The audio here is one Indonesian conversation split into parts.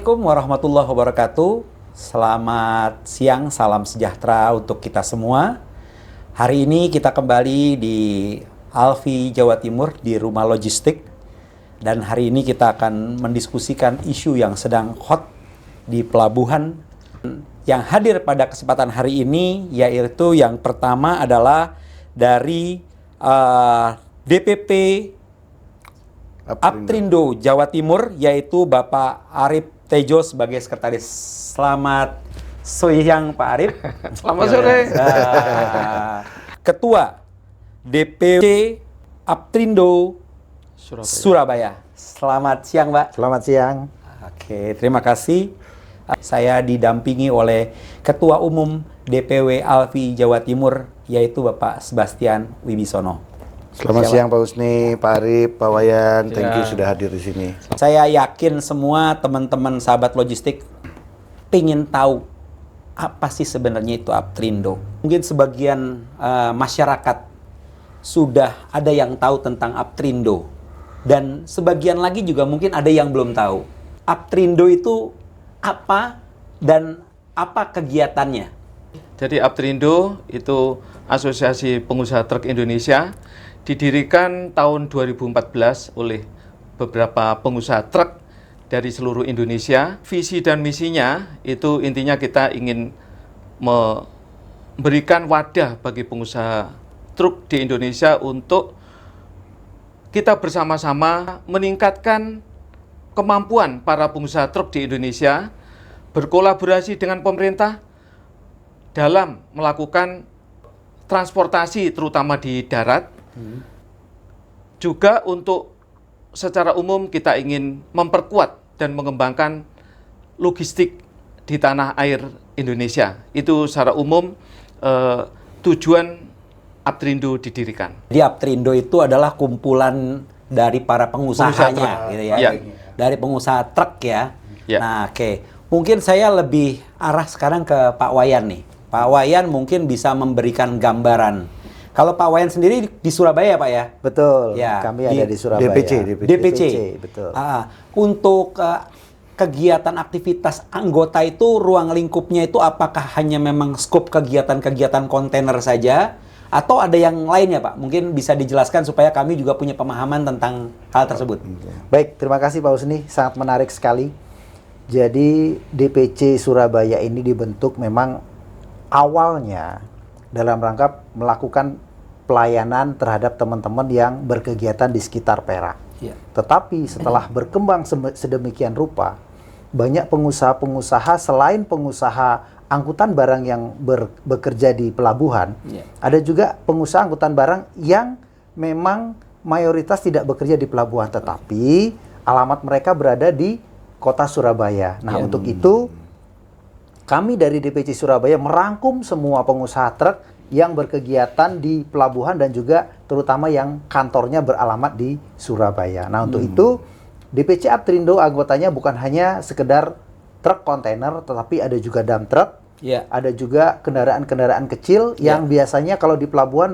Assalamualaikum warahmatullahi wabarakatuh. Selamat siang, salam sejahtera untuk kita semua. Hari ini kita kembali di Alfi Jawa Timur di Rumah Logistik. Dan hari ini kita akan mendiskusikan isu yang sedang hot di pelabuhan. Yang hadir pada kesempatan hari ini yaitu yang pertama adalah dari DPP Aptrindo Jawa Timur, yaitu Bapak Arif Tejo sebagai sekretaris. Selamat siang Pak Arif. Selamat sore. Ketua DPC Aptrindo Surabaya. Selamat siang Pak. Selamat siang. Oke, terima kasih. Saya didampingi oleh Ketua Umum DPW Alfi Jawa Timur, yaitu Bapak Sebastian Wibisono. Selamat siang Pak Husni, Pak Arif, Pak Wayan, thank you sudah hadir di sini. Saya yakin semua teman-teman sahabat logistik ingin tahu apa sih sebenarnya itu Aptrindo. Mungkin sebagian masyarakat sudah ada yang tahu tentang Aptrindo, dan sebagian lagi juga mungkin ada yang belum tahu. Aptrindo itu apa dan apa kegiatannya? Jadi Aptrindo itu Asosiasi Pengusaha Truk Indonesia, didirikan tahun 2014 oleh beberapa pengusaha truk dari seluruh Indonesia. Visi dan misinya itu intinya kita ingin memberikan wadah bagi pengusaha truk di Indonesia untuk kita bersama-sama meningkatkan kemampuan para pengusaha truk di Indonesia, berkolaborasi dengan pemerintah dalam melakukan transportasi terutama di darat. Juga untuk secara umum kita ingin memperkuat dan mengembangkan logistik di tanah air Indonesia. Itu secara umum tujuan Aptrindo didirikan. Jadi Aptrindo itu adalah kumpulan dari para pengusahanya, gitu ya. Ya. Dari pengusaha truk ya. Ya. Nah, oke. Mungkin saya lebih arah sekarang ke Pak Wayan nih. Pak Wayan mungkin bisa memberikan gambaran. Kalau Pak Wayan sendiri di Surabaya, Pak ya? Betul, Ya, kami ada di Surabaya. DPC. Betul. Untuk kegiatan aktivitas anggota itu, ruang lingkupnya itu apakah hanya memang skop kegiatan-kegiatan kontainer saja? Atau ada yang lainnya, Pak? Mungkin bisa dijelaskan supaya kami juga punya pemahaman tentang hal tersebut. Baik, terima kasih Pak Husni, sangat menarik sekali. Jadi DPC Surabaya ini dibentuk memang awalnya dalam rangka melakukan pelayanan terhadap teman-teman yang berkegiatan di sekitar Perak. Ya. Tetapi setelah berkembang sedemikian rupa, banyak pengusaha-pengusaha selain pengusaha angkutan barang yang bekerja di pelabuhan, ada juga pengusaha angkutan barang yang memang mayoritas tidak bekerja di pelabuhan, tetapi alamat mereka berada di kota Surabaya. Nah, untuk itu kami dari DPC Surabaya merangkum semua pengusaha truk yang berkegiatan di pelabuhan dan juga terutama yang kantornya beralamat di Surabaya. Nah, untuk itu DPC Aptrindo anggotanya bukan hanya sekedar truk kontainer, tetapi ada juga dump truck, ada juga kendaraan-kendaraan kecil yang biasanya kalau di pelabuhan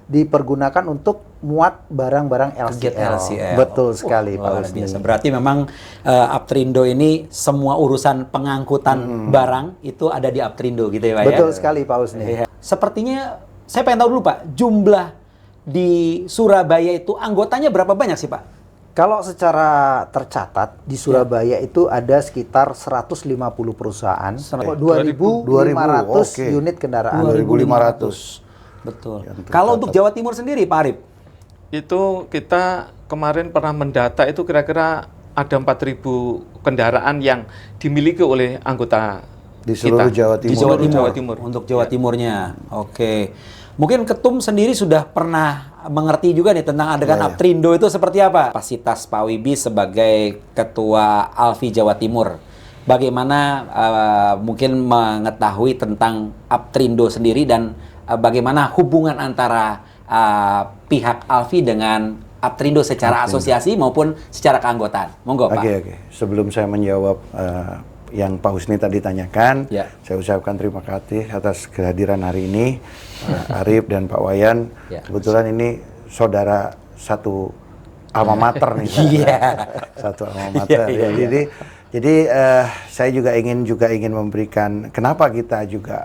dipergunakan untuk muat barang-barang LCL. Betul sekali Pak Husni. Berarti memang Aptrindo ini semua urusan pengangkutan barang itu ada di Aptrindo gitu ya Pak ya? Betul sekali Pak Husni. Sepertinya saya pengen tahu dulu Pak, jumlah di Surabaya itu anggotanya berapa banyak sih Pak? Kalau secara tercatat di Surabaya itu ada sekitar 150 perusahaan, 2.500 unit kendaraan. 2.500. Betul. Kalau untuk Jawa Timur sendiri, Pak Arif? Itu kita kemarin pernah mendata itu kira-kira ada 4.000 kendaraan yang dimiliki oleh anggota di seluruh kita. Jawa Timur. Jawa Timur. Untuk Jawa Timurnya. Oke. Mungkin Ketum sendiri sudah pernah mengerti juga nih tentang adegan Aptrindo itu seperti apa? Kapasitas Pak Wibi sebagai Ketua Alfi Jawa Timur. Bagaimana mungkin mengetahui tentang Aptrindo sendiri dan bagaimana hubungan antara pihak Alfi dengan Aptrindo secara asosiasi maupun secara keanggotaan. Monggo Pak. Oke. Sebelum saya menjawab yang Pak Husni tadi tanyakan, saya ucapkan terima kasih atas kehadiran hari ini Arif dan Pak Wayan. Kebetulan ini saudara satu alma mater nih. Iya. Satu alma mater. Jadi Jadi saya juga ingin memberikan kenapa kita juga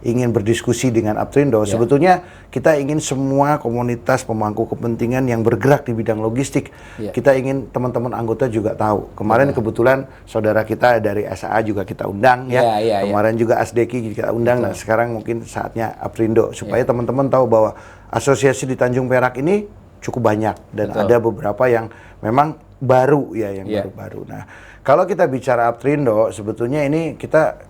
ingin berdiskusi dengan Aptrindo. Sebetulnya kita ingin semua komunitas pemangku kepentingan yang bergerak di bidang logistik. Kita ingin teman-teman anggota juga tahu. Kemarin kebetulan saudara kita dari SAA juga kita undang Kemarin juga ASDEKI kita undang. Nah, sekarang mungkin saatnya Aptrindo supaya teman-teman tahu bahwa asosiasi di Tanjung Perak ini cukup banyak dan ada beberapa yang memang baru yang baru-baru. Nah, kalau kita bicara Aptrindo, sebetulnya ini kita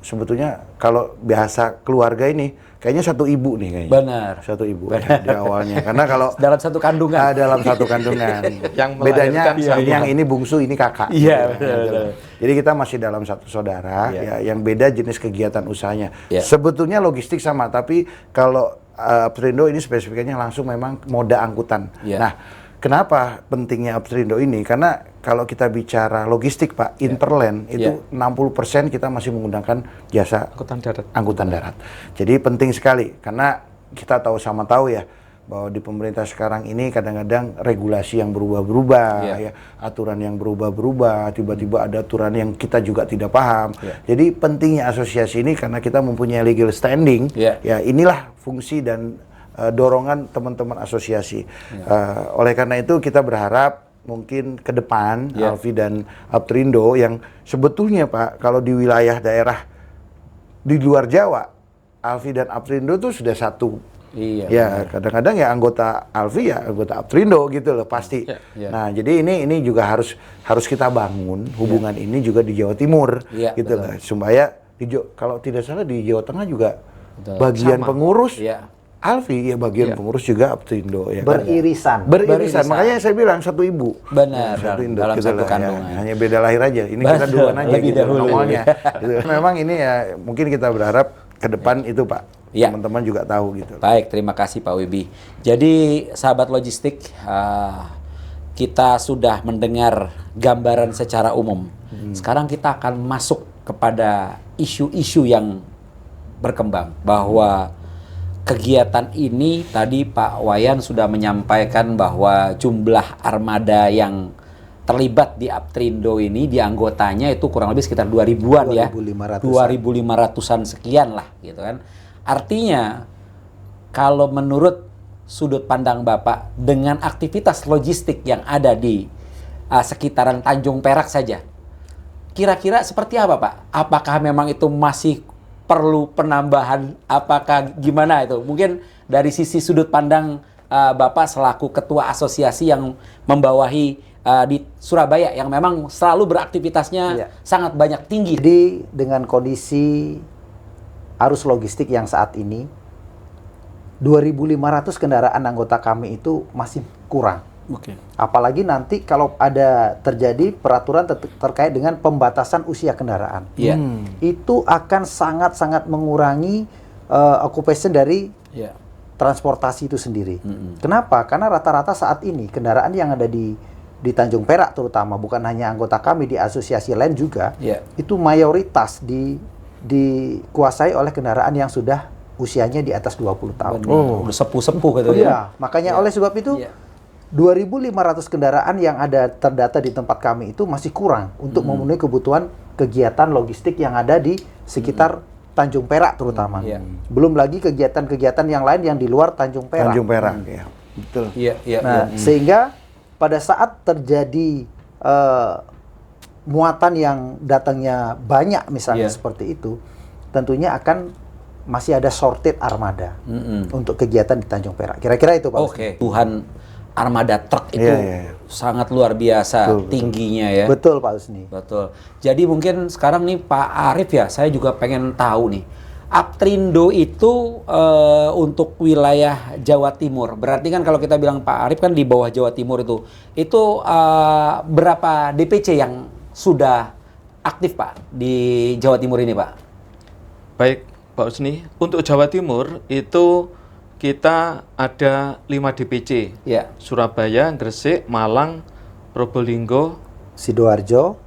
kalau bahasa keluarga ini kayaknya satu ibu nih kayaknya. Benar. Satu ibu di awalnya. Karena kalau dalam satu kandungan. Dalam satu kandungan. Yang bedanya sama. yang ini bungsu, ini kakak. Iya, gitu. benar. Jadi kita masih dalam satu saudara yang beda jenis kegiatan usahanya. Sebetulnya logistik sama, tapi kalau Aptrindo ini spesifikasinya langsung memang moda angkutan. Nah, kenapa pentingnya Aptrindo ini? Karena kalau kita bicara logistik, Pak, interland itu 60% kita masih menggunakan jasa angkutan darat. Jadi penting sekali karena kita tahu ya bahwa di pemerintah sekarang ini kadang-kadang regulasi yang berubah-berubah, aturan yang berubah-berubah, tiba-tiba ada aturan yang kita juga tidak paham. Jadi pentingnya asosiasi ini karena kita mempunyai legal standing, ya inilah fungsi dan dorongan teman-teman asosiasi. Oleh karena itu kita berharap mungkin ke depan Alfi dan Aptrindo yang sebetulnya Pak kalau di wilayah daerah di luar Jawa, Alfi dan Aptrindo itu sudah satu. Kadang-kadang ya anggota Alfi ya anggota Aptrindo gitu loh pasti. Nah, jadi ini juga harus kita bangun hubungan ini juga di Jawa Timur gitu loh. Supaya kalau tidak salah di Jawa Tengah juga bagian pengurus Alfi bagian pengurus juga Aptrindo beririsan. Beririsan. Makanya saya bilang satu ibu. Benar. Satu induk, dalam gitu satu loh, kandungan. Hanya beda lahir aja. Ini kita duluan aja lebih gitu dahulu. normalnya. Gitu. Memang ini ya mungkin kita berharap ke depan itu Pak. Teman-teman juga tahu gitu. Baik, terima kasih Pak Wibi. Jadi sahabat logistik, kita sudah mendengar gambaran secara umum. Sekarang kita akan masuk kepada isu-isu yang berkembang bahwa kegiatan ini tadi Pak Wayan sudah menyampaikan bahwa jumlah armada yang terlibat di Aptrindo ini di anggotanya itu kurang lebih sekitar 2.000-an ya. 2.500-an sekian lah gitu kan. Artinya kalau menurut sudut pandang Bapak dengan aktivitas logistik yang ada di sekitaran Tanjung Perak saja, kira-kira seperti apa Pak? Apakah memang itu masih perlu penambahan, apakah gimana itu? Mungkin dari sisi sudut pandang Bapak selaku ketua asosiasi yang membawahi di Surabaya yang memang selalu beraktivitasnya sangat banyak tinggi. Jadi dengan kondisi arus logistik yang saat ini 2.500 kendaraan anggota kami itu masih kurang. Apalagi nanti kalau ada terjadi peraturan terkait dengan pembatasan usia kendaraan, itu akan sangat-sangat mengurangi occupation dari transportasi itu sendiri. Kenapa? Karena rata-rata saat ini kendaraan yang ada di Tanjung Perak terutama, bukan hanya anggota kami di asosiasi lain juga, itu mayoritas dikuasai oleh kendaraan yang sudah usianya di atas 20 tahun. Udah sepuh-sepuh gitu ya. Makanya oleh sebab itu 2.500 kendaraan yang ada terdata di tempat kami itu masih kurang untuk memenuhi kebutuhan kegiatan logistik yang ada di sekitar Tanjung Perak terutama. Belum lagi kegiatan-kegiatan yang lain yang di luar Tanjung Perak. Tanjung Perak, ya. Betul. Sehingga pada saat terjadi muatan yang datangnya banyak misalnya seperti itu, tentunya akan masih ada sorted armada untuk kegiatan di Tanjung Perak. Kira-kira itu Pak. Tuhan armada truk itu sangat luar biasa tingginya ya. Betul Pak Usni. Betul. Jadi mungkin sekarang nih Pak Arif ya, saya juga pengen tahu nih. Aptrindo itu untuk wilayah Jawa Timur. Berarti kan kalau kita bilang Pak Arif kan di bawah Jawa Timur itu berapa DPC yang sudah aktif Pak di Jawa Timur ini Pak? Baik Pak Usni, untuk Jawa Timur itu kita ada 5 DPC. Surabaya, Gresik, Malang, Probolinggo, Sidoarjo,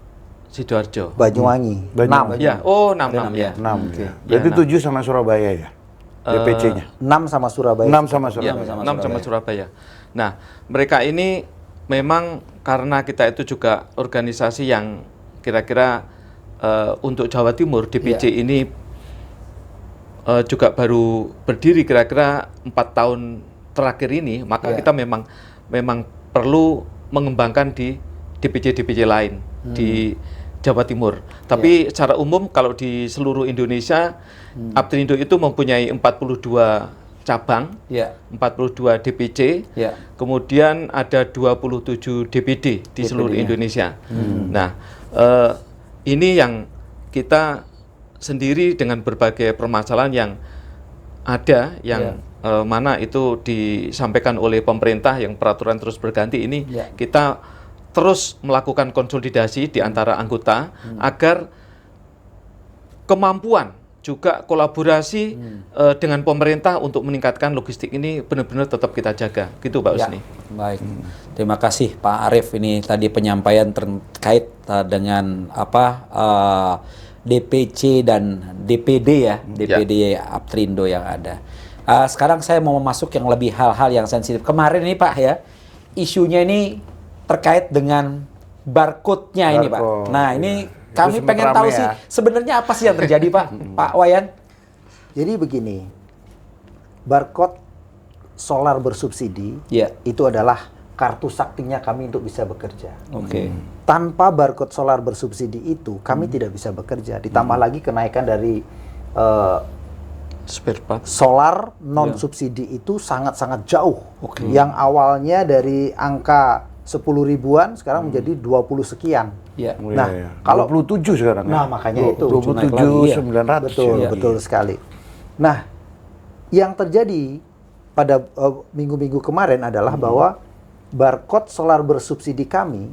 Banyuwangi. 6 ya. Oh, 6 ya. 6. Berarti 7 sama Surabaya ya. DPC-nya. 6 sama Surabaya. 6 sama Surabaya. 6 sama Surabaya. Nah, mereka ini memang karena kita itu juga organisasi yang kira-kira untuk Jawa Timur DPC ini juga baru berdiri kira-kira 4 tahun terakhir ini, maka kita memang perlu mengembangkan di DPC lain di Jawa Timur. Tapi secara umum kalau di seluruh Indonesia, Aptrindo itu mempunyai 42 cabang, 42 DPC, kemudian ada 27 DPD di seluruh Indonesia. Nah, ini yang kita sendiri dengan berbagai permasalahan yang ada, yang mana itu disampaikan oleh pemerintah yang peraturan terus berganti ini, kita terus melakukan konsolidasi di antara anggota agar kemampuan juga kolaborasi dengan pemerintah untuk meningkatkan logistik ini benar-benar tetap kita jaga, gitu Pak Usni. Baik, terima kasih Pak Arief, ini tadi penyampaian terkait dengan DPC dan DPD DPD Aptrindo yang ada. Sekarang saya mau masuk yang lebih hal-hal yang sensitif. Kemarin ini Pak isunya ini terkait dengan barcode-nya ini Pak. Nah ini kami pengen tahu sih sebenarnya apa sih yang terjadi Pak, Pak Wayan? Jadi begini, barcode solar bersubsidi itu adalah kartu saktinya kami untuk bisa bekerja. Tanpa barcode solar bersubsidi itu kami tidak bisa bekerja. Ditambah lagi kenaikan dari solar non subsidi itu sangat-sangat jauh. Yang awalnya dari angka 10 ribuan sekarang menjadi 20 sekian. Nah, kalau 27 sekarang. Nah, makanya itu 27.900. Betul sekali. Nah, yang terjadi pada minggu-minggu kemarin adalah bahwa barcode solar bersubsidi kami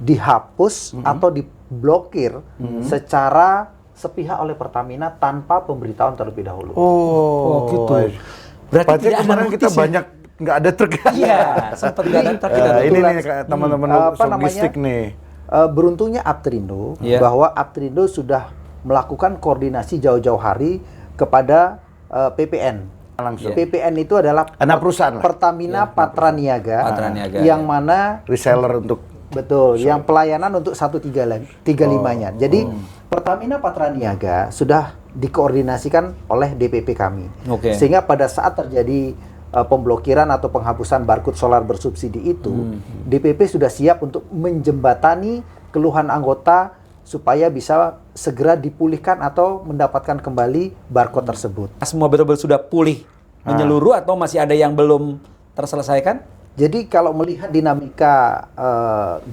dihapus atau diblokir secara sepihak oleh Pertamina tanpa pemberitahuan terlebih dahulu. Oh, gitu. Berarti kemarin kita banyak nggak ada truk. Iya, sempat nggak ada truk. Ini teman-teman logistik nih. Beruntungnya Aptrindo bahwa Aptrindo sudah melakukan koordinasi jauh-jauh hari kepada PPN. Langsung. PPN itu adalah anak perusahaan Pertamina Patra Niaga yang mana reseller untuk yang pelayanan untuk 135-nya. Jadi Pertamina Patra Niaga sudah dikoordinasikan oleh DPP kami. Sehingga pada saat terjadi pemblokiran atau penghapusan barcode solar bersubsidi itu, DPP sudah siap untuk menjembatani keluhan anggota supaya bisa segera dipulihkan atau mendapatkan kembali barcode tersebut. Semua betul-betul sudah pulih menyeluruh atau masih ada yang belum terselesaikan? Jadi kalau melihat dinamika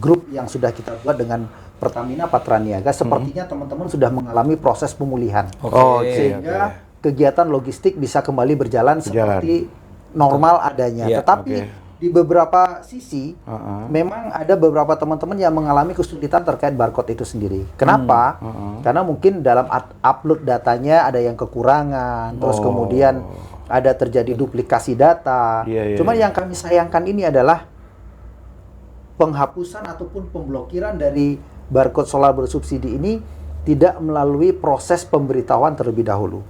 grup yang sudah kita buat dengan Pertamina Patra Niaga, sepertinya teman-teman sudah mengalami proses pemulihan. Sehingga kegiatan logistik bisa kembali berjalan seperti normal adanya. Tetapi di beberapa sisi memang ada beberapa teman-teman yang mengalami kesulitan terkait barcode itu sendiri. Kenapa? Karena mungkin dalam upload datanya ada yang kekurangan, terus kemudian ada terjadi duplikasi data. Cuma yang kami sayangkan ini adalah penghapusan ataupun pemblokiran dari barcode solar bersubsidi ini tidak melalui proses pemberitahuan terlebih dahulu.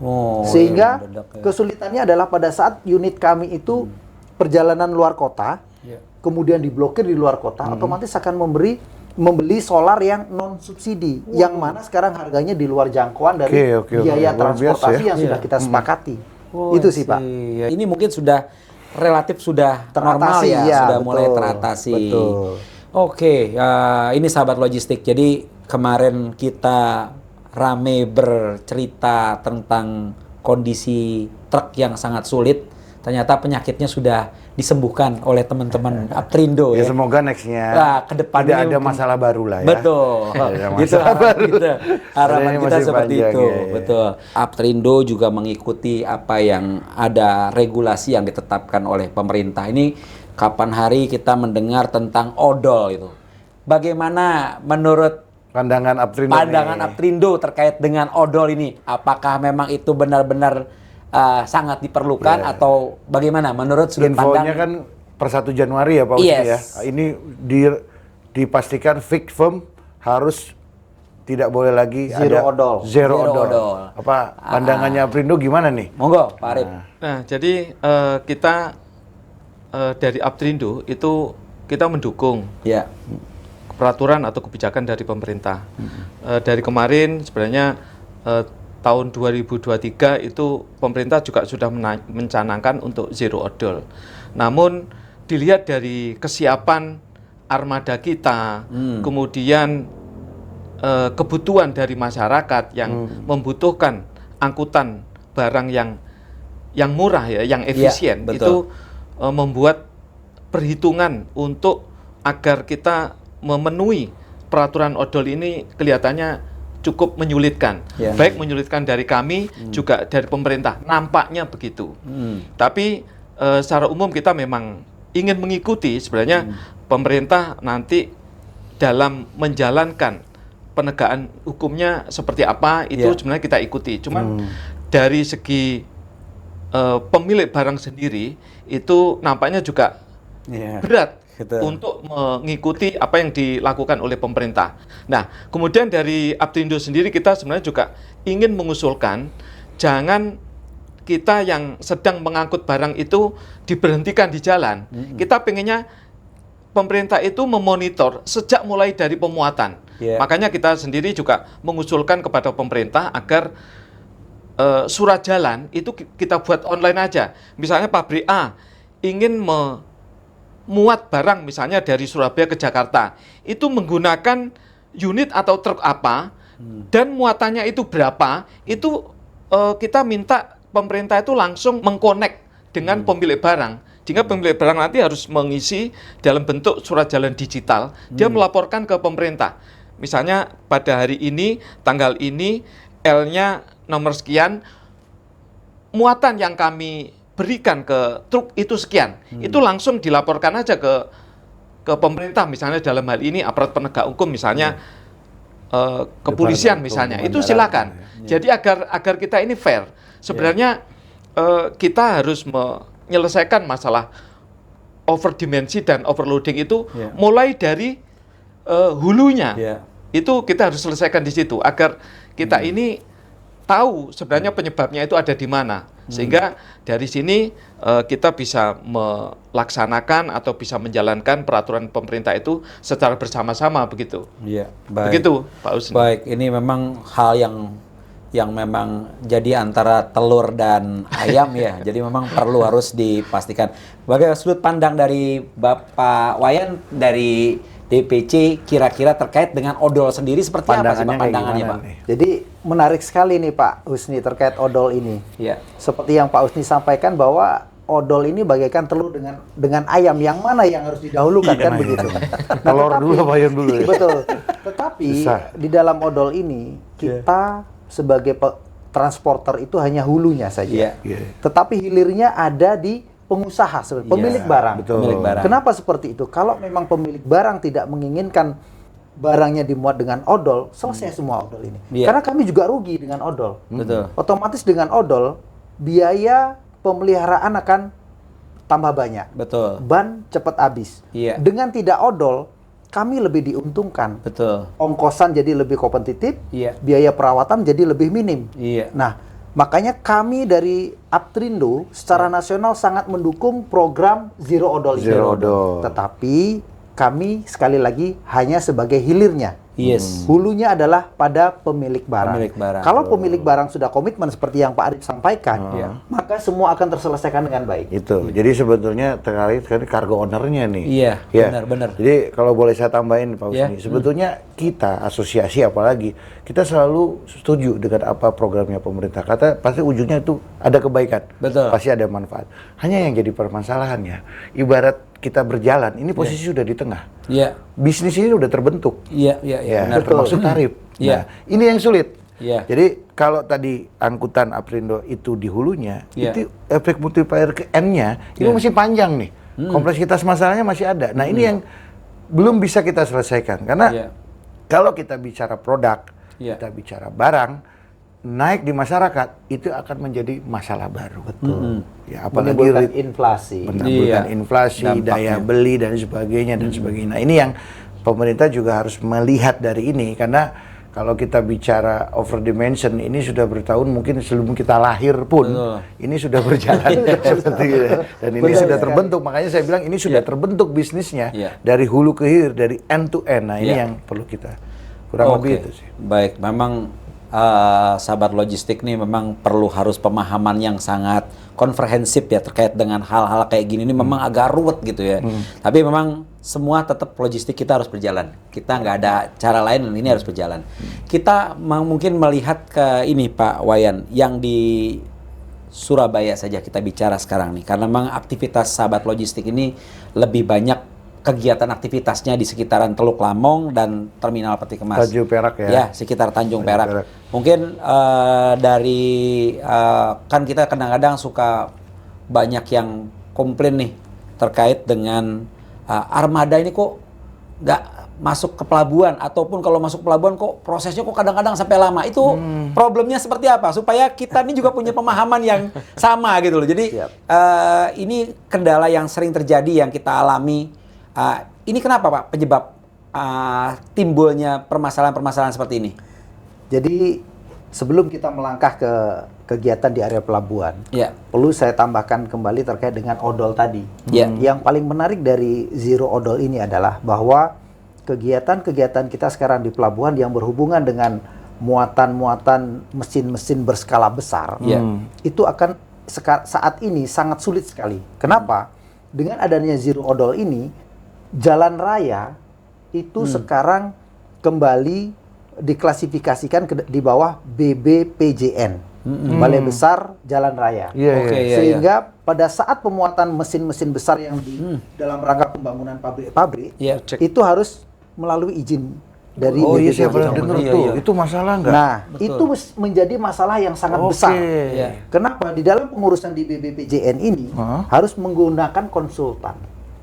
Sehingga kesulitannya adalah pada saat unit kami itu perjalanan luar kota, kemudian diblokir di luar kota, otomatis akan membeli solar yang non subsidi, yang mana sekarang harganya di luar jangkauan dari biaya transportasi yang sudah kita sepakati. Itu sih Pak. Ini mungkin sudah relatif sudah normal sudah mulai teratasi. Ini sahabat logistik. Jadi kemarin kita rame bercerita tentang kondisi truk yang sangat sulit. Ternyata penyakitnya sudah disembuhkan oleh teman-teman Aptrindo ya. Semoga nextnya kedepannya tidak ada masalah baru lah ya. Betul. Gitu harapan kita seperti itu. Betul. Aptrindo juga mengikuti apa yang ada regulasi yang ditetapkan oleh pemerintah. Ini kapan hari kita mendengar tentang odol itu. Bagaimana menurut pandangan Aptrindo terkait dengan odol ini? Apakah memang itu benar-benar sangat diperlukan atau bagaimana menurut sudut pandang? Infonya kan per 1 Januari ya Pak Uci ya. Ini dipastikan fix firm harus tidak boleh lagi zero odol. Apa pandangannya Aptrindo gimana nih? Monggo Pak Arief. Nah, jadi kita dari Aptrindo itu kita mendukung peraturan atau kebijakan dari pemerintah. Dari kemarin sebenarnya tahun 2023 itu pemerintah juga sudah mencanangkan untuk zero odol. Namun dilihat dari kesiapan armada kita, kemudian kebutuhan dari masyarakat yang membutuhkan angkutan barang yang murah ya, yang efisien, itu membuat perhitungan untuk agar kita memenuhi peraturan odol ini kelihatannya cukup menyulitkan. Baik menyulitkan dari kami juga dari pemerintah, nampaknya begitu. Tapi secara umum kita memang ingin mengikuti sebenarnya pemerintah nanti dalam menjalankan penegakan hukumnya seperti apa itu sebenarnya kita ikuti. Cuman dari segi pemilik barang sendiri itu nampaknya juga berat untuk mengikuti apa yang dilakukan oleh pemerintah. Nah, kemudian dari Aptrindo sendiri kita sebenarnya juga ingin mengusulkan jangan kita yang sedang mengangkut barang itu diberhentikan di jalan. Kita pengennya pemerintah itu memonitor sejak mulai dari pemuatan. Makanya kita sendiri juga mengusulkan kepada pemerintah agar surat jalan itu kita buat online aja. Misalnya pabrik A ingin muat barang misalnya dari Surabaya ke Jakarta, itu menggunakan unit atau truk apa dan muatannya itu berapa, itu kita minta pemerintah itu langsung mengkonek dengan pemilik barang. Sehingga pemilik barang nanti harus mengisi dalam bentuk surat jalan digital, dia melaporkan ke pemerintah. Misalnya pada hari ini, tanggal ini, L-nya nomor sekian, muatan yang kami berikan ke truk itu sekian, itu langsung dilaporkan aja ke pemerintah, misalnya dalam hal ini aparat penegak hukum, misalnya kepolisian misalnya, itu silakan. Jadi agar kita ini fair. Sebenarnya kita harus menyelesaikan masalah overdimensi dan overloading itu mulai dari hulunya. Itu kita harus selesaikan di situ agar kita ini tahu sebenarnya penyebabnya itu ada di mana. Sehingga dari sini kita bisa melaksanakan atau bisa menjalankan peraturan pemerintah itu secara bersama-sama begitu. Baik. Begitu, Pak Husni. Baik, ini memang hal yang memang jadi antara telur dan ayam ya. Jadi memang harus dipastikan. Bagaimana sudut pandang dari Bapak Wayan dari DPC kira-kira terkait dengan odol sendiri seperti apa sih Pak pandangannya, Pak? Jadi menarik sekali nih Pak Husni terkait odol ini. Seperti yang Pak Husni sampaikan bahwa odol ini bagaikan telur dengan ayam, yang mana yang harus didahulukan kan begitu. Telur dulu apa ayam dulu ya? Betul. Tetapi di dalam odol ini kita sebagai transporter itu hanya hulunya saja. Tetapi hilirnya ada di pengusaha sebenarnya, pemilik barang. Pemilik barang. Kenapa seperti itu? Kalau memang pemilik barang tidak menginginkan barangnya dimuat dengan odol, selesai semua odol ini. Karena kami juga rugi dengan odol. Otomatis dengan odol, biaya pemeliharaan akan tambah banyak. Ban cepat habis. Dengan tidak odol, kami lebih diuntungkan. Ongkosan jadi lebih kompetitif, biaya perawatan jadi lebih minim. Nah, makanya kami dari Aptrindo secara nasional sangat mendukung program Zero Odol ini. Tetapi kami sekali lagi hanya sebagai hilirnya. Hulunya adalah pada pemilik barang. Kalau pemilik barang sudah komitmen seperti yang Pak Arief sampaikan, maka semua akan terselesaikan dengan baik. Jadi sebetulnya terkait cargo owner-nya nih. Benar. Jadi kalau boleh saya tambahin Pak Husni, sebetulnya kita asosiasi apalagi kita selalu setuju dengan apa programnya pemerintah. Kata pasti ujungnya itu ada kebaikan, pasti ada manfaat. Hanya yang jadi permasalahannya, ibarat kita berjalan, ini posisi sudah di tengah. Bisnis ini udah terbentuk. Termasuk tarif. Nah, ini yang sulit. Jadi kalau tadi angkutan Aptrindo itu di hulunya, itu efek multiplier ke N-nya itu masih panjang nih. Kompleksitas masalahnya masih ada. Nah, ini yang belum bisa kita selesaikan. Karena kalau kita bicara produk, kita bicara barang, naik di masyarakat itu akan menjadi masalah baru. Apalagi menimbulkan inflasi. Menimbulkan inflasi, daya beli dan sebagainya. Nah, ini yang pemerintah juga harus melihat dari ini, karena Kalau kita bicara overdimension, ini sudah bertahun mungkin sebelum kita lahir pun, ini sudah berjalan seperti itu. Dan ini sudah terbentuk, makanya saya bilang ini sudah terbentuk bisnisnya dari hulu ke hilir, dari end to end. Nah ini yang perlu kita kurang lebih itu sih. Baik, memang sahabat logistik nih memang perlu harus pemahaman yang sangat komprehensif ya terkait dengan hal-hal kayak gini. Ini memang agak ruwet gitu ya. Tapi memang semua tetap logistik kita harus berjalan. Kita nggak ada cara lain, ini harus berjalan. Kita mungkin melihat ke ini Pak Wayan, yang di Surabaya saja kita bicara sekarang nih. Karena memang aktivitas sahabat logistik ini lebih banyak kegiatan aktivitasnya di sekitaran Teluk Lamong dan Terminal Peti Kemas. Tanjung Perak ya? Ya, sekitar Tanjung Perak. Mungkin kan kita kadang-kadang suka banyak yang komplain nih terkait dengan armada ini kok nggak masuk ke pelabuhan, ataupun kalau masuk pelabuhan kok prosesnya kok kadang-kadang sampai lama. Itu problemnya seperti apa? Supaya kita ini juga punya pemahaman yang sama gitu loh. Jadi ini kendala yang sering terjadi yang kita alami. Ini kenapa Pak penyebab timbulnya permasalahan-permasalahan seperti ini? Jadi sebelum kita melangkah ke kegiatan di area pelabuhan, perlu saya tambahkan kembali terkait dengan odol tadi. Yang paling menarik dari zero odol ini adalah bahwa kegiatan-kegiatan kita sekarang di pelabuhan yang berhubungan dengan muatan-muatan mesin-mesin berskala besar, itu akan saat ini sangat sulit sekali. Kenapa? Dengan adanya zero odol ini, jalan raya itu sekarang kembali diklasifikasikan di bawah BBPJN, Balai Besar Jalan Raya. Sehingga pada saat pemuatan mesin-mesin besar yang di dalam rangka pembangunan pabrik-pabrik, itu harus melalui izin dari BPJN. Saya pernah dengar tuh. Itu masalah nggak? Nah, itu menjadi masalah yang sangat besar. Kenapa? Di dalam pengurusan di BBPJN ini harus menggunakan konsultan.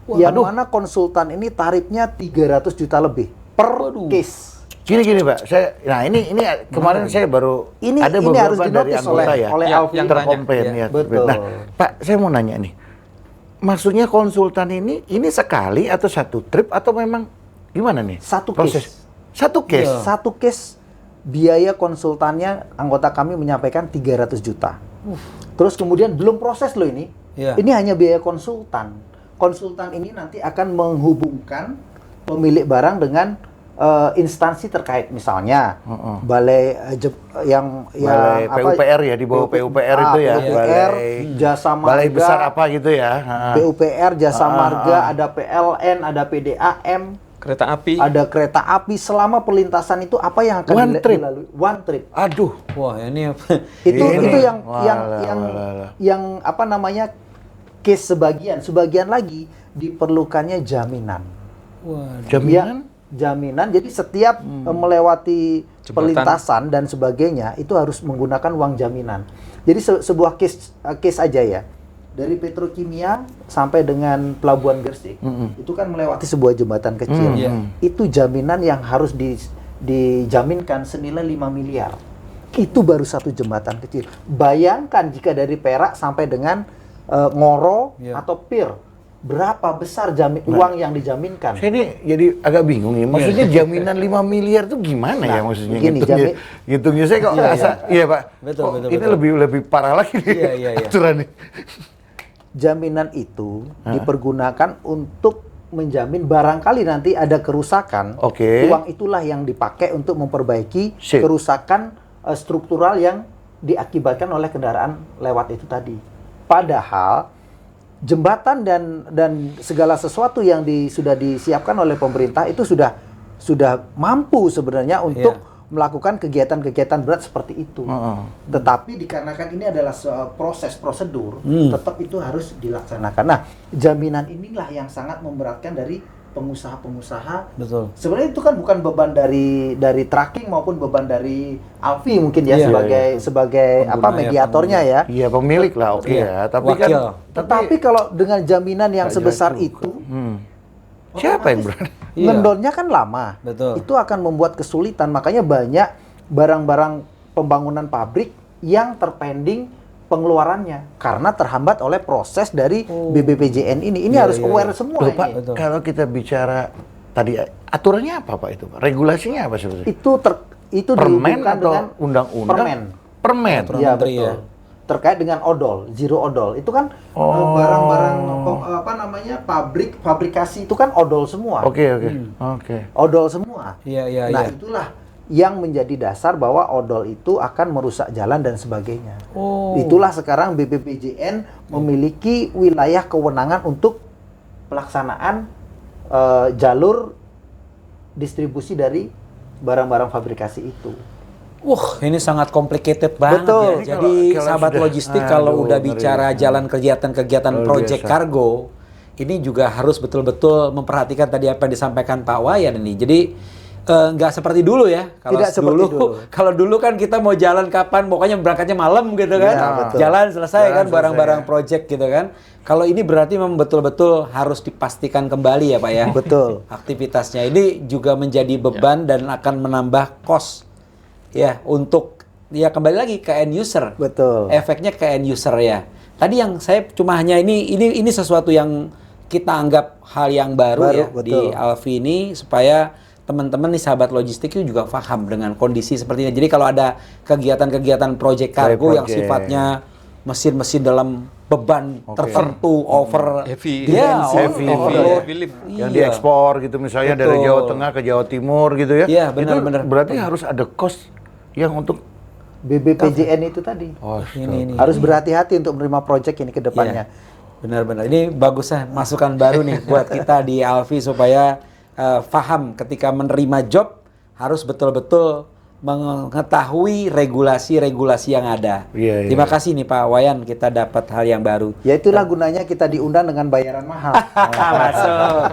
Yang mana konsultan ini tarifnya 300 juta lebih per case. Gini Pak, ini kemarin saya baru ada beberapa dari anggota oleh Alfi yang terkomplain ya. Betul. Nah, Pak, saya mau nanya nih, maksudnya konsultan ini sekali atau satu trip atau memang gimana nih? Satu proses? Case. Satu case. Satu case, biaya konsultannya anggota kami menyampaikan 300 juta. Terus kemudian belum proses loh ini. Ini hanya biaya konsultan. Konsultan ini nanti akan menghubungkan pemilik barang dengan instansi terkait, misalnya balai PUPR ya, di bawah PUPR itu ya, PUPR, Jasa Marga, balai besar apa gitu ya, PUPR, Jasa Marga, ada PLN, ada PDAM, kereta api, ada kereta api. Selama perlintasan itu apa yang akan dilalui? One trip. Aduh, wah ini itu yang apa namanya, case sebagian lagi diperlukannya jaminan. Jaminan? Jaminan, jadi setiap melewati jembatan, perlintasan dan sebagainya itu harus menggunakan uang jaminan. Jadi sebuah case aja ya, dari petrokimia sampai dengan Pelabuhan Gresik itu kan melewati sebuah jembatan kecil. Itu jaminan yang harus dijaminkan senilai 5 miliar. Itu baru satu jembatan kecil. Bayangkan jika dari Perak sampai dengan Ngoro atau Pir, berapa besar uang yang dijaminkan? Saya ini jadi agak bingung ya. Maksudnya jaminan 5 miliar itu gimana ya maksudnya? Ngitungnya saya kok ngerasa, iya Pak. Betul. Ini lebih parah lagi nih aturannya. Jaminan itu dipergunakan untuk menjamin barangkali nanti ada kerusakan. Uang itulah yang dipakai untuk memperbaiki kerusakan struktural yang diakibatkan oleh kendaraan lewat itu tadi. Padahal jembatan dan segala sesuatu yang sudah disiapkan oleh pemerintah itu sudah mampu sebenarnya untuk melakukan kegiatan-kegiatan berat seperti itu. Tetapi dikarenakan ini adalah proses prosedur, tetap itu harus dilaksanakan. Nah, jaminan inilah yang sangat memberatkan dari pengusaha-pengusaha. Betul. Sebenarnya itu kan bukan beban dari tracking maupun beban dari Alfi mungkin ya, sebagai apa mediatornya ya. Iya, pemilik lah ya. Tetapi kalau dengan jaminan yang sebesar itu, siapa yang berani? Ngendonnya kan lama. Betul. Itu akan membuat kesulitan. Makanya banyak barang-barang pembangunan pabrik yang terpending pengeluarannya karena terhambat oleh proses dari BBPJN ini. Ini harus aware semua. Pak, kalau kita bicara tadi aturannya apa Pak itu Pak? Regulasinya apa sebetulnya? itu permen dihubungkan atau dengan undang-undang? permen. Permen. Iya Menteri, betul. ya. Terkait dengan odol, zero odol. Itu kan barang-barang fabrikasi itu kan odol semua. Oke. Odol semua. Iya. Nah, itulah yang menjadi dasar bahwa odol itu akan merusak jalan dan sebagainya. Itulah sekarang BPPJN memiliki wilayah kewenangan untuk pelaksanaan jalur distribusi dari barang-barang fabrikasi itu. Ini sangat complicated banget Betul. ya. Jadi Kalau sahabat sudah, logistik kalau udah ngeri. bicara jalan kegiatan-kegiatan Luar project biasa. kargo, ini juga harus betul-betul memperhatikan tadi apa yang disampaikan Pak Wayan ini. Jadi nggak seperti dulu ya. Tidak seperti dulu. Kalau dulu kan kita mau jalan kapan, pokoknya berangkatnya malam gitu kan. Ya, betul. Jalan selesai Jalan kan selesai, barang-barang ya. project gitu kan. Kalau ini berarti memang betul-betul harus dipastikan kembali ya Pak ya. Betul. Aktivitasnya ini juga menjadi beban dan akan menambah cost ya untuk ya kembali lagi ke end user. Betul. Efeknya ke end user ya. Tadi yang saya cuma hanya ini sesuatu yang kita anggap hal yang baru ya betul. di Alfi ini supaya teman-teman nih sahabat logistik itu juga paham dengan kondisi seperti ini. Jadi kalau ada kegiatan-kegiatan project kargo yang project. sifatnya mesin-mesin dalam beban tertentu over Heavy, ya, heavy, heavy lift. Yang Iya. diekspor gitu misalnya dari Betul. Jawa Tengah ke Jawa Timur gitu ya. Iya, Itu benar-benar. berarti harus ada cost yang untuk BPPJN itu tadi. ini. Harus berhati-hati untuk menerima proyek ini ke depannya. Iya, benar-benar. Ini bagus ya masukan baru nih buat kita di Alfi supaya paham ketika menerima job harus betul-betul mengetahui regulasi-regulasi yang ada. Iya. Terima kasih nih Pak Wayan, kita dapat hal yang baru. Ya itulah gunanya kita diundang dengan bayaran mahal. masuk.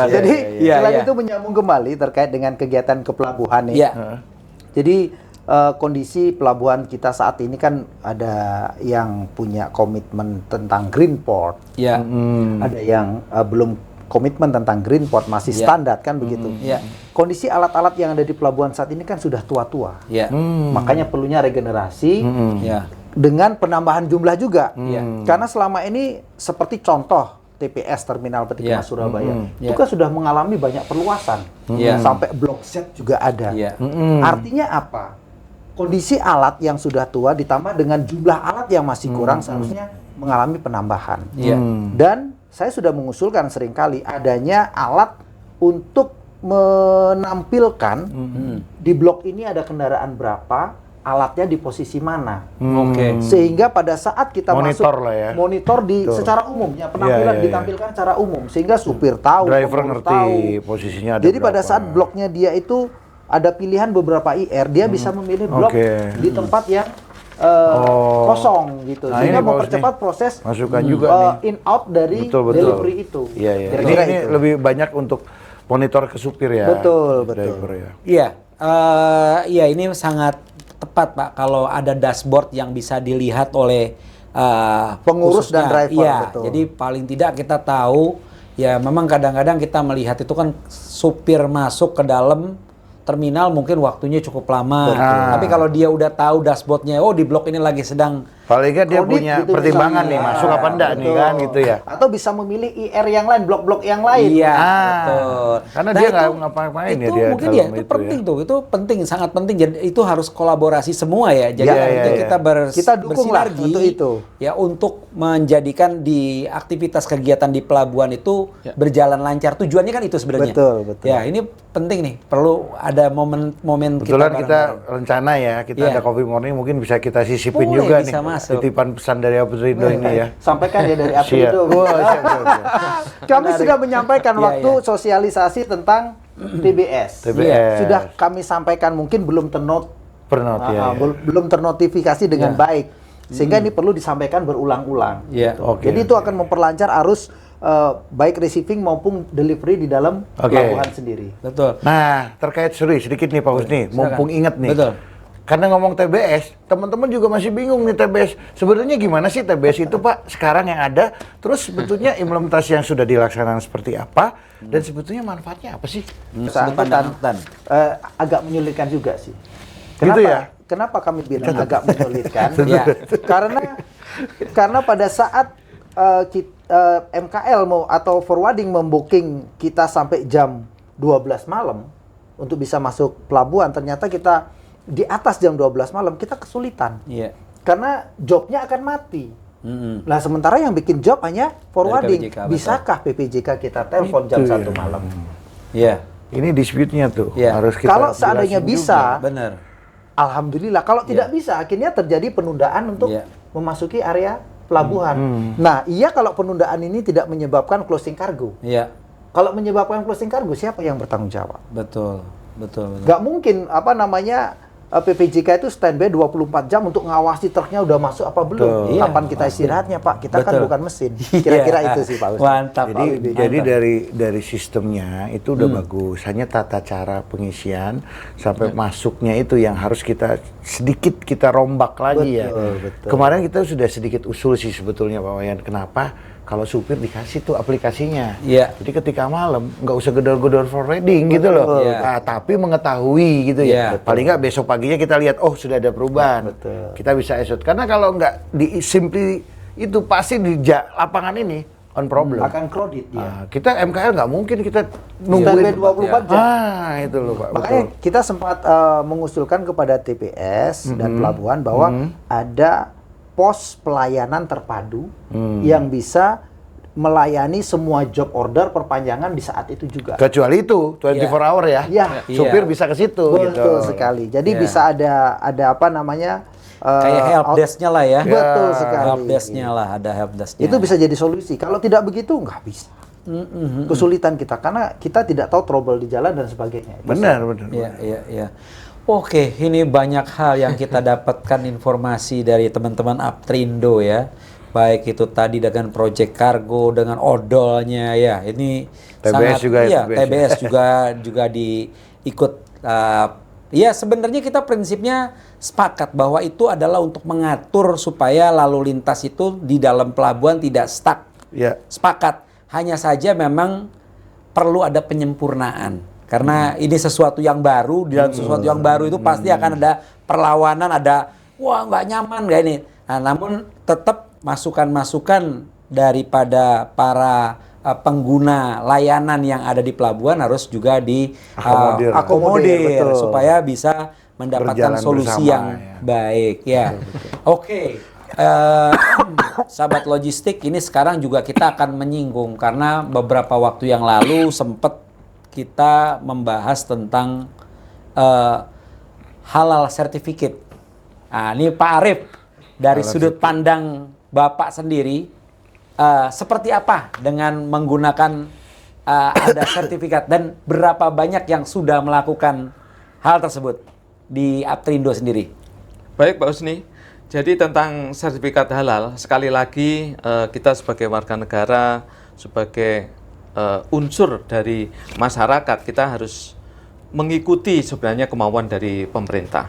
Jadi Iya, selain iya. itu menyambung kembali terkait dengan kegiatan kepelabuhan nih. Iya. Jadi kondisi pelabuhan kita saat ini kan ada yang punya komitmen tentang green port, Iya. ada yang belum komitmen tentang green port, masih Iya. standar kan begitu. Iya. Kondisi alat-alat yang ada di pelabuhan saat ini kan sudah tua-tua. Iya. Makanya perlunya regenerasi Iya. dengan penambahan jumlah juga. Iya. Karena selama ini seperti contoh TPS Terminal Peti Iya. Kemas Surabaya itu Iya. kan sudah mengalami banyak perluasan. Iya. Sampai blok Z juga ada. Iya. Artinya apa? Kondisi alat yang sudah tua ditambah dengan jumlah alat yang masih kurang seharusnya mengalami penambahan. Iya. Dan saya sudah mengusulkan seringkali adanya alat untuk menampilkan di blok ini ada kendaraan berapa, alatnya di posisi mana. Oke. Sehingga pada saat kita Monitor masuk lah ya. monitor di Betul. secara umumnya penampilan Iya, iya. ditampilkan secara umum sehingga supir tahu, driver pengurus ngerti tahu. posisinya ada Jadi pada berapa. saat bloknya dia itu ada pilihan beberapa IR, dia bisa memilih blok Oke. di tempat yang kosong gitu. Nah, Sehingga ini Pak mempercepat Husni, proses masukan juga in out dari Betul. delivery itu. Iya. Kira-kira Ini itu. lebih banyak untuk monitor ke supir ya. Betul. Driver ya. Iya, iya ini sangat tepat Pak kalau ada dashboard yang bisa dilihat oleh Pengurus dan khususnya. driver, Iya, betul. jadi paling tidak kita tahu ya memang kadang-kadang kita melihat itu kan supir masuk ke dalam terminal mungkin waktunya cukup lama. Betul. Tapi kalau dia udah tahu dashboardnya, oh di blok ini lagi sedang Paling nggak dia Kredit punya gitu pertimbangan misalnya. nih masuk apa enggak nih Betul. kan gitu ya. Atau bisa memilih IR yang lain, blok-blok yang lain. Iya, Ah, betul. karena dia nggak ngapa-ngapain ya itu dia mungkin dalam ya itu itu penting ya. tuh, itu penting, sangat penting. Jadi itu harus kolaborasi semua ya. Jadi Iya, nanti iya, kita Kita dukung lah bersinergi untuk itu. ya untuk menjadikan di aktivitas kegiatan di pelabuhan itu berjalan lancar. Tujuannya kan itu sebenarnya. Betul. Ya ini penting nih, perlu ada momen-momen Kebetulan kita bareng-bareng. rencana ya, kita Iya. ada Coffee Morning mungkin bisa kita sisipin Boleh, juga bisa nih. masuk. Titipan pesan dari Aprindo ini ya. Sampaikan ya dari Siap. Aprindo. Wah, siap. Kami sudah menyampaikan Iya, waktu iya. sosialisasi tentang TBS. TBS. Sudah kami sampaikan, mungkin belum Pernah ya. belum ternotifikasi dengan Iya. baik. Sehingga ini perlu disampaikan berulang-ulang. Iya. Oke, Jadi itu akan memperlancar arus baik receiving maupun delivery di dalam Oke. pelabuhan sendiri. Betul. Nah, terkait sedikit nih Pak Husni, mumpung ingat nih. Betul. Karena ngomong TBS, teman-teman juga masih bingung nih TBS. Sebenarnya gimana sih TBS itu Pak sekarang yang ada? Terus sebetulnya implementasi yang sudah dilaksanakan seperti apa? Dan sebetulnya manfaatnya apa sih? Angkutan. Agak menyulitkan juga sih. Gitu Kenapa? ya? Kenapa kami bilang agak menyulitkan? Ya. Karena pada saat MKL mau atau forwarding membooking kita sampai jam 12 malam, untuk bisa masuk pelabuhan, ternyata kita di atas jam 12 malam kita kesulitan. Iya. Karena jobnya akan mati. Nah, sementara yang bikin job hanya forwarding. PPJK, Bisakah PPJK kita telepon jam 1 malam? Iya. Ini dispute-nya tuh. Iya. Harus kita Kalau seandainya jelasin bisa, Benar. alhamdulillah. Kalau tidak bisa, akhirnya terjadi penundaan untuk memasuki area pelabuhan. Nah, kalau penundaan ini tidak menyebabkan closing cargo. Iya. Kalau menyebabkan closing cargo, siapa yang bertanggung jawab? Betul. Nggak mungkin PPJK itu standby 24 jam untuk ngawasi truknya udah masuk apa belum. Kapan kita istirahatnya, Pak? Kita kan bukan mesin. Kira-kira itu sih, Pak Ustaz. Mantap. Jadi dari sistemnya itu udah bagus. Hanya tata cara pengisian sampai masuknya itu yang harus sedikit kita rombak lagi ya. Betul. Kemarin kita sudah sedikit usul sih sebetulnya Pak Wayan. Kenapa? Kalau supir dikasih tuh aplikasinya. Iya. Jadi ketika malam nggak usah gedor-gedor forwarding gitu loh. Nah, tapi mengetahui gitu ya. Paling nggak besok paginya kita lihat, oh sudah ada perubahan. Kita bisa esot. Karena kalau nggak simply itu pasti di lapangan ini on problem. Akan kredit ya. Nah, kita MKL nggak mungkin kita nungguin 24 jam. Itu loh Pak. Makanya kita sempat mengusulkan kepada TPS dan pelabuhan bahwa ada pos pelayanan terpadu yang bisa melayani semua job order perpanjangan di saat itu juga. Kecuali itu 24 hour ya. Supir bisa ke situ. Betul sekali. Jadi bisa ada kayak helpdesk-nya lah ya. Betul sekali. Helpdesk-nya lah, ada helpdesk-nya. Itu bisa jadi solusi. Kalau tidak begitu nggak bisa. Kesulitan kita karena kita tidak tahu trouble di jalan dan sebagainya. Benar. Iya. Oke, ini banyak hal yang kita dapatkan informasi dari teman-teman Aptrindo ya. Baik itu tadi dengan Project Cargo, dengan odolnya ya. Ini TBS juga ya. TBS juga diikut. Ya sebenarnya kita prinsipnya sepakat bahwa itu adalah untuk mengatur supaya lalu lintas itu di dalam pelabuhan tidak stuck. Ya. Sepakat. Hanya saja memang perlu ada penyempurnaan. Karena ini sesuatu yang baru, di dalam sesuatu yang baru itu pasti akan ada perlawanan, ada wah nggak nyaman nggak ini. Nah, namun tetap masukan-masukan daripada para pengguna layanan yang ada di pelabuhan harus juga diakomodir supaya bisa mendapatkan solusi yang baik ya. Oke. Sahabat logistik, ini sekarang juga kita akan menyinggung karena beberapa waktu yang lalu sempat kita membahas tentang halal certificate. Nah, ini Pak Arif dari sudut pandang Bapak sendiri, seperti apa dengan menggunakan ada sertifikat dan berapa banyak yang sudah melakukan hal tersebut di Aptrindo sendiri? Baik Pak Husni, jadi tentang sertifikat halal, sekali lagi kita sebagai warga negara, sebagai unsur dari masyarakat, kita harus mengikuti sebenarnya kemauan dari pemerintah.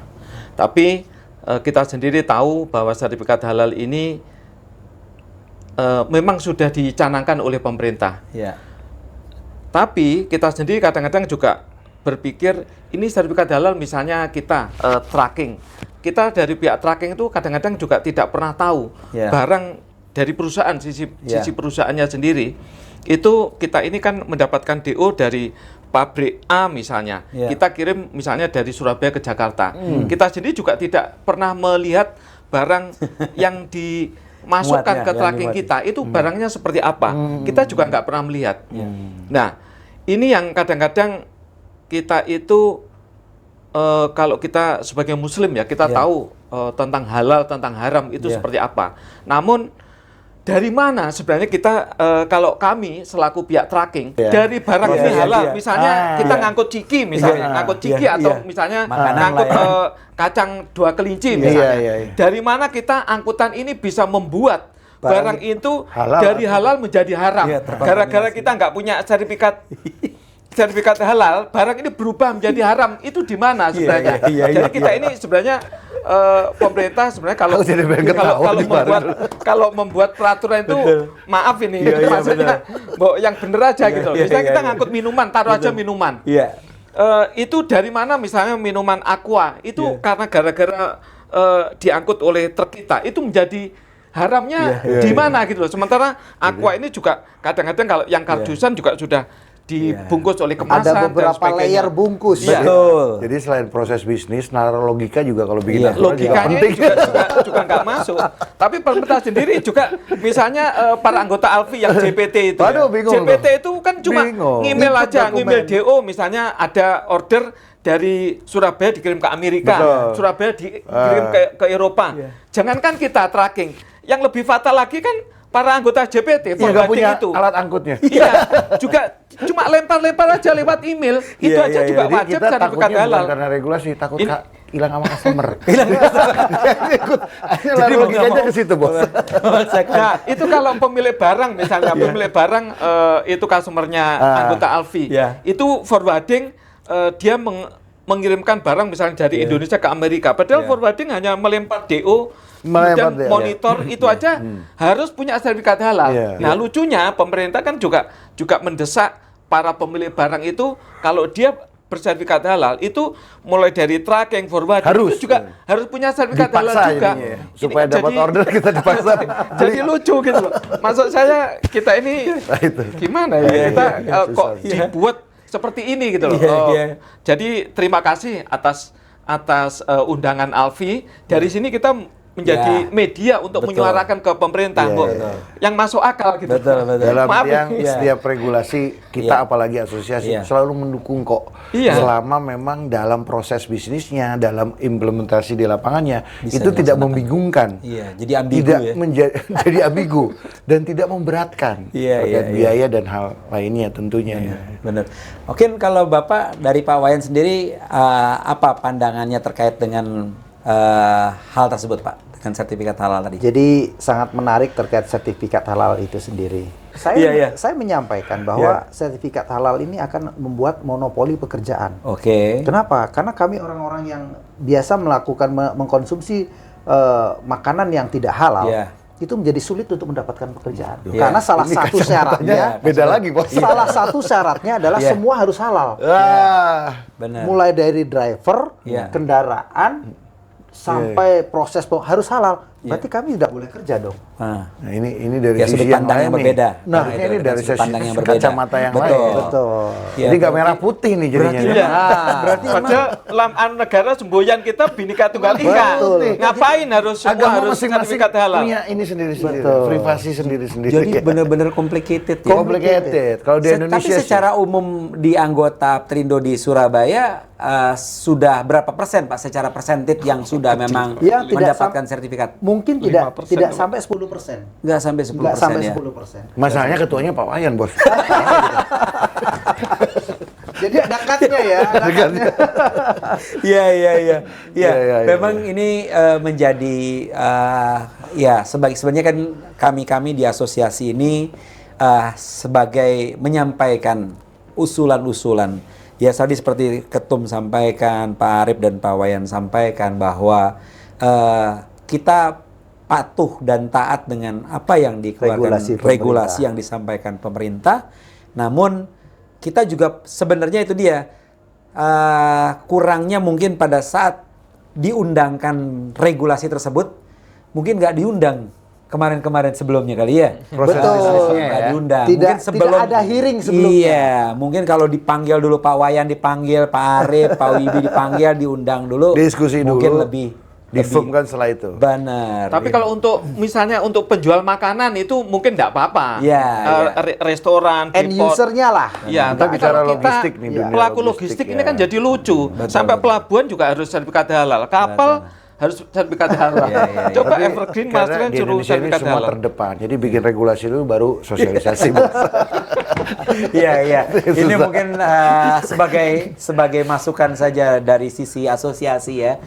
Tapi kita sendiri tahu bahwa sertifikat halal ini memang sudah dicanangkan oleh pemerintah. Ya. Tapi kita sendiri kadang-kadang juga berpikir ini sertifikat halal misalnya kita tracking. Kita dari pihak tracking itu kadang-kadang juga tidak pernah tahu barang dari perusahaan, sisi perusahaannya sendiri. Itu kita ini kan mendapatkan DO dari pabrik A misalnya, kita kirim misalnya dari Surabaya ke Jakarta. Kita sendiri juga tidak pernah melihat barang yang dimasukkan ke tracking kita, itu barangnya seperti apa. Kita juga nggak pernah melihat. Nah, ini yang kadang-kadang kita itu, kalau kita sebagai muslim ya, kita tahu tentang halal, tentang haram itu seperti apa. Namun, dari mana sebenarnya kita, kalau kami selaku pihak tracking, dari barang ini halal, misalnya kita ngangkut ciki misalnya, ngangkut ciki atau misalnya ngangkut kacang 2 kelinci misalnya. Dari mana kita angkutan ini bisa membuat barang itu dari halal menjadi haram? Gara-gara kita nggak punya sertifikat halal, barang ini berubah menjadi haram, itu di mana sebenarnya? Jadi kita ini sebenarnya pemerintah sebenarnya kalau membuat peraturan itu maaf ini maksudnya yang bener aja gitu. Misalnya kita ngangkut minuman, taruh aja minuman. Itu dari mana misalnya minuman Aqua itu karena gara-gara diangkut oleh truk kita itu menjadi haramnya di mana gitu loh. Sementara Aqua ini juga kadang-kadang kalau yang kardusan juga sudah dibungkus oleh kemasan Ada beberapa dan sebagainya. layer bungkus. Iya. Betul. Jadi selain proses bisnis, nalar logika juga kalau bikin aturan juga Logikanya penting. ini juga nggak masuk. Tapi pemerintah sendiri juga, misalnya para anggota ALFI yang JPT itu, Waduh, bingung JPT itu kan cuma Bingung. ngemail Input aja, dokumen. ngemail DO, misalnya ada order dari Surabaya dikirim ke Amerika, Betul. Surabaya dikirim ke Eropa. Jangankan kita tracking, yang lebih fatal lagi kan para anggota JPT Iya, nggak punya itu. alat angkutnya. Iya, juga cuma lempar-lempar aja lewat email. Itu Iya, aja iya, juga Jadi wajib kita sertifikat takutnya bukan halal. karena regulasi, takut Ini- hilang sama customer. Jadi Jadi mau nggak logikanya mau. ke situ, Bos. Nah, itu kalau pemilik barang misalnya, pemilik barang itu customernya anggota ALFI, itu forwarding dia mengirimkan barang misalnya dari Indonesia ke Amerika, padahal forwarding hanya melempar DO, Melempar kemudian DO, monitor itu aja harus punya sertifikat halal. Iya. Nah, lucunya pemerintah kan juga mendesak para pemilik barang itu kalau dia bersertifikat halal itu mulai dari tracking forwarding Harus. itu juga harus punya sertifikat halal Dipaksa juga. jadinya ya. Supaya Ini dapat jadi- order kita dipaksa. jadi lucu gitu loh. Maksud saya kita ini gimana ya kita kok dibuat seperti ini gitu loh. Jadi terima kasih atas undangan ALFI. Dari sini kita menjadi media untuk menyuarakan ke pemerintah yang masuk akal gitu. Dalam Maaf, yang setiap regulasi kita apalagi asosiasi selalu mendukung kok. Iya. Selama memang dalam proses bisnisnya, dalam implementasi di lapangannya itu tidak membingungkan. Iya, jadi ambigu Tidak ya. jadi ambigu dan tidak memberatkan Iya, terkait iya, biaya dan hal lainnya tentunya. Benar. Oke, kalau Bapak dari Pak Wayan sendiri apa pandangannya terkait dengan hal tersebut, Pak, dengan sertifikat halal tadi? Jadi sangat menarik terkait sertifikat halal itu sendiri. Saya menyampaikan bahwa sertifikat halal ini akan membuat monopoli pekerjaan. Oke. Kenapa? Karena kami orang-orang yang biasa melakukan mengkonsumsi makanan yang tidak halal, itu menjadi sulit untuk mendapatkan pekerjaan. Karena salah satu syaratnya Beda lagi, Bos. Salah satu syaratnya adalah semua harus halal. Benar. Mulai dari driver, kendaraan, sampai proses harus halal. Berarti kami tidak boleh kerja dong. Nah, ini dari Ya, sisi sudut yang pandang lain yang nih. berbeda. Nah, Nah, ini itu dari sudut sisi pandang yang berbeda. kacamata yang Betul. lain. Betul. Ya, Jadi nggak merah putih nih jadinya. Berarti padahal negara semboyan kita Bhinneka Tunggal Ika. Betul. Ngapain harus semua Agama harus masing-masing sertifikat halal? punya ini sendiri-sendiri, Betul. privasi sendiri-sendiri. Jadi benar-benar complicated ya. Complicated. Kalau di Indonesia Tapi secara umum di anggota Aptrindo di Surabaya sudah berapa persen, Pak, secara persentit yang sudah memang Ya, tidak mendapatkan sertifikat? Mungkin tidak sampai 10%. Nggak sampai 10% Nggak sampai ya? 10%. masalahnya ketuanya Pak Wayan, Bos. Jadi ada katnya ya. Iya. Iya. Memang ini menjadi sebenarnya kan kami di asosiasi ini sebagai menyampaikan usulan-usulan. Ya tadi seperti Ketum sampaikan, Pak Arif dan Pak Wayan sampaikan bahwa kita patuh dan taat dengan apa yang dikeluarkan regulasi yang disampaikan pemerintah. Namun kita juga sebenarnya itu dia kurangnya mungkin pada saat diundangkan regulasi tersebut mungkin nggak diundang kemarin-kemarin sebelumnya kali ya. Betul. Nggak diundang. Tidak, Mungkin sebelum tidak ada hearing sebelumnya. Iya, mungkin kalau dipanggil dulu Pak Wayan dipanggil, Pak Arif, Pak Wibi dipanggil, diundang dulu. Diskusi mungkin dulu. lebih Difirmkan setelah itu. Benar. Tapi kalau untuk misalnya untuk penjual makanan itu mungkin tidak apa-apa. Iya, Restoran, End depot. usernya lah. Iya, Kita tapi bicara kalau kita logistik nih, dunia pelaku logistik logistik ini ya. kan jadi lucu. Sampai pelabuhan juga harus sertifikat halal. Kapal harus sertifikat halal. Coba Tapi Evergreen karena Master di suruh Indonesia ini sertifikat semua halal. terdepan. Jadi bikin regulasi dulu baru sosialisasi. Iya. Ini mungkin sebagai masukan saja dari sisi asosiasi ya.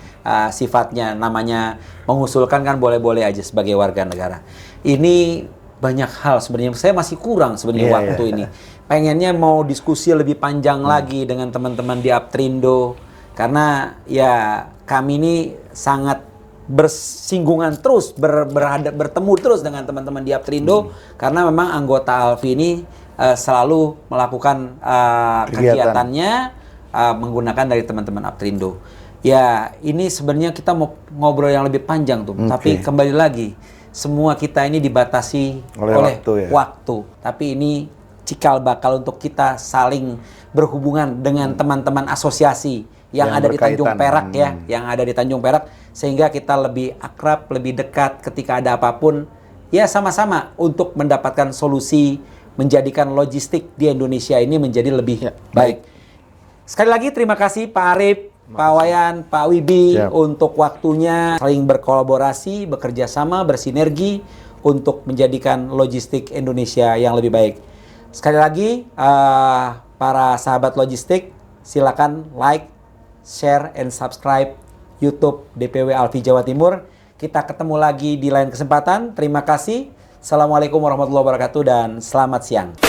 Sifatnya namanya mengusulkan kan boleh-boleh aja sebagai warga negara. Ini banyak hal sebenarnya saya masih kurang sebenarnya waktu ini. Pengennya mau diskusi lebih panjang lagi dengan teman-teman di Aptrindo karena ya kami ini sangat bersinggungan terus bertemu terus dengan teman-teman di Aptrindo karena memang anggota ALFI ini selalu melakukan kegiatannya menggunakan dari teman-teman Aptrindo. Ya, ini sebenarnya kita mau ngobrol yang lebih panjang tuh, tapi kembali lagi semua kita ini dibatasi oleh waktu. Tapi ini cikal bakal untuk kita saling berhubungan dengan teman-teman asosiasi yang ada di Tanjung Perak ya, yang ada di Tanjung Perak, sehingga kita lebih akrab, lebih dekat ketika ada apapun, ya sama-sama untuk mendapatkan solusi, menjadikan logistik di Indonesia ini menjadi lebih baik. Sekali lagi terima kasih Pak Arif, Pak Wayan, Pak Wibi untuk waktunya, saling berkolaborasi, bekerja sama, bersinergi untuk menjadikan logistik Indonesia yang lebih baik. Sekali lagi, para sahabat logistik, silakan like, share, and subscribe YouTube DPW Alfi Jawa Timur. Kita ketemu lagi di lain kesempatan. Terima kasih. Assalamualaikum warahmatullahi wabarakatuh dan selamat siang.